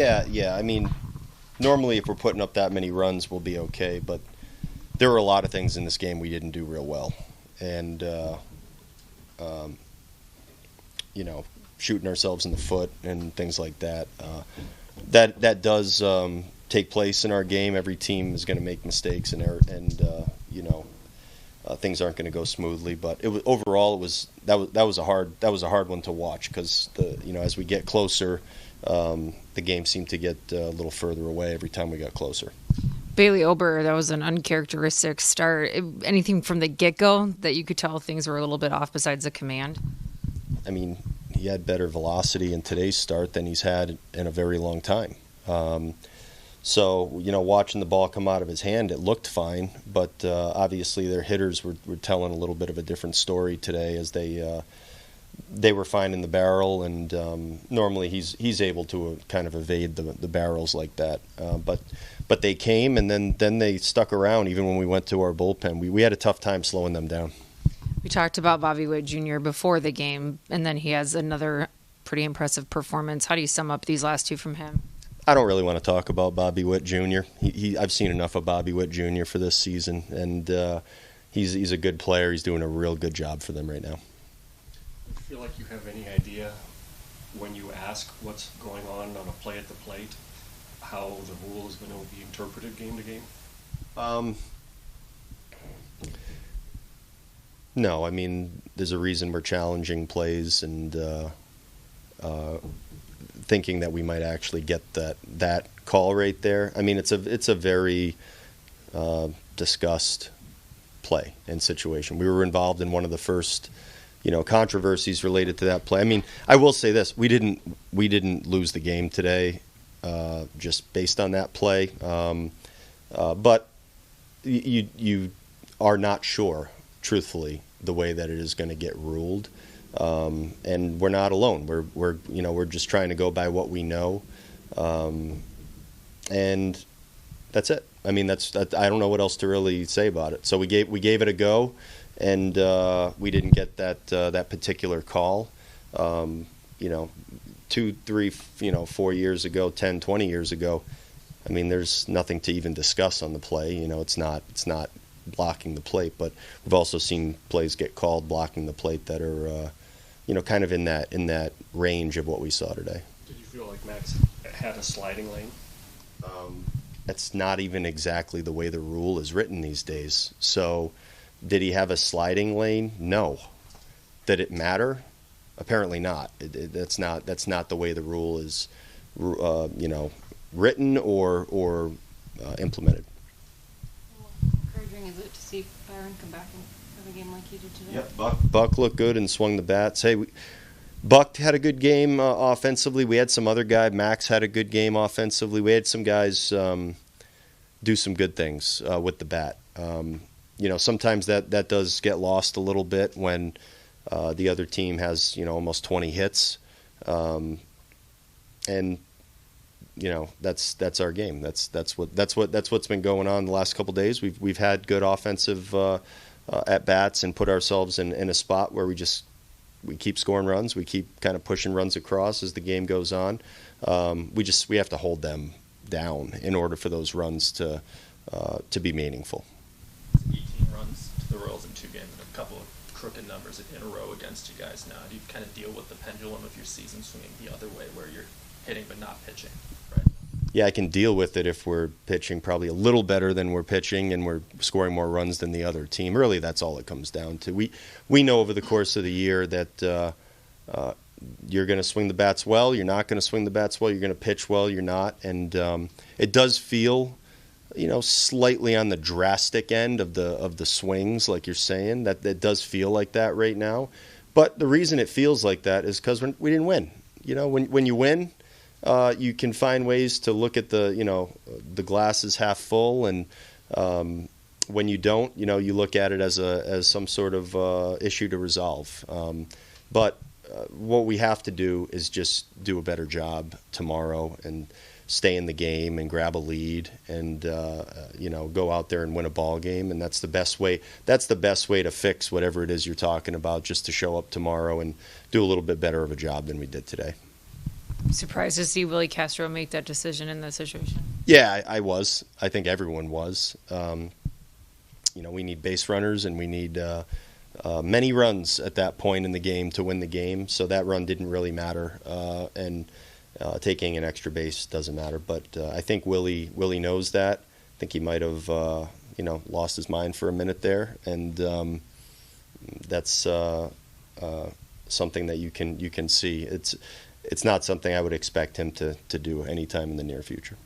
Yeah. I mean, normally if we're putting up that many runs, we'll be okay. But there were a lot of things in this game we didn't do real well, and um, you know, shooting ourselves in the foot and things like that. That does take place in our game. Every team is going to make mistakes and things aren't going to go smoothly. But overall that was a hard one to watch because as we get closer, the game seemed to get a little further away every time we got closer. Bailey Ober, that was an uncharacteristic start. Anything from the get-go that you could tell things were a little bit off besides the command? I mean, he had better velocity in today's start than he's had in a very long time. So, watching the ball come out of his hand, it looked fine, but obviously their hitters were telling a little bit of a different story today as they were finding the barrel, and normally he's able to kind of evade the barrels like that. But they came, and then they stuck around even when we went to our bullpen. We had a tough time slowing them down. We talked about Bobby Witt Jr. before the game, and then he has another pretty impressive performance. How do you sum up these last two from him? I don't really want to talk about Bobby Witt Jr. I've seen enough of Bobby Witt Jr. for this season, and he's a good player. He's doing a real good job for them right now. Do you feel like you have any idea when you ask what's going on a play at the plate, how the rule is going to be interpreted game to game? No, I mean, there's a reason we're challenging plays and thinking that we might actually get that call right there. I mean, it's a very discussed play and situation. We were involved in one of the first, controversies related to that play. I mean, I will say this: we didn't lose the game today just based on that play, but you are not sure, truthfully, the way that it is going to get ruled. And we're not alone. We're just trying to go by what we know, and that's it. I mean, I don't know what else to really say about it. So we gave it a go, and we didn't get that particular call. 2, 3, 4 years ago, 10, 20 years ago. I mean, there's nothing to even discuss on the play. It's not blocking the plate, but we've also seen plays get called blocking the plate that are kind of in that range of what we saw today. Did you feel like Max had a sliding lane? That's not even exactly the way the rule is written these days. So did he have a sliding lane? No. Did it matter? Apparently not. That's not the way the rule is written or implemented. Encouraging is it to see Byron come back and have a game like he did today? Yep, Buck looked good and swung the bats. Hey, Buck had a good game offensively. We had some other guy. Max had a good game offensively. We had some guys do some good things with the bat. Sometimes that does get lost a little bit when the other team has almost 20 hits, and that's our game. That's what's been going on the last couple of days. We've had good offensive at bats and put ourselves in a spot where we keep scoring runs. We keep kind of pushing runs across as the game goes on. We have to hold them down in order for those runs to be meaningful. 18 runs to the Royals in 2 games and a couple of crooked numbers in a row against you guys now. Do you kind of deal with the pendulum of your season swinging the other way where you're hitting but not pitching, right? Yeah, I can deal with it if we're pitching probably a little better than we're pitching and we're scoring more runs than the other team. Really, that's all it comes down to. We know over the course of the year that you're going to swing the bats well, you're not going to swing the bats well, you're going to pitch well, you're not. And it does feel, slightly on the drastic end of the swings, like you're saying. That it does feel like that right now. But the reason it feels like that is because we didn't win. When you win, you can find ways to look at the glass is half full, and when you don't, you look at it as some sort of issue to resolve. But what we have to do is just do a better job tomorrow and stay in the game and grab a lead and go out there and win a ball game. And that's the best way. That's the best way to fix whatever it is you're talking about. Just to show up tomorrow and do a little bit better of a job than we did today. Surprised to see Willie Castro make that decision in that situation. Yeah, I was. I think everyone was. We need base runners, and we need many runs at that point in the game to win the game. So that run didn't really matter, and taking an extra base doesn't matter. But I think Willie knows that. I think he might have lost his mind for a minute there, and that's something that you can see. It's not something I would expect him to do anytime in the near future.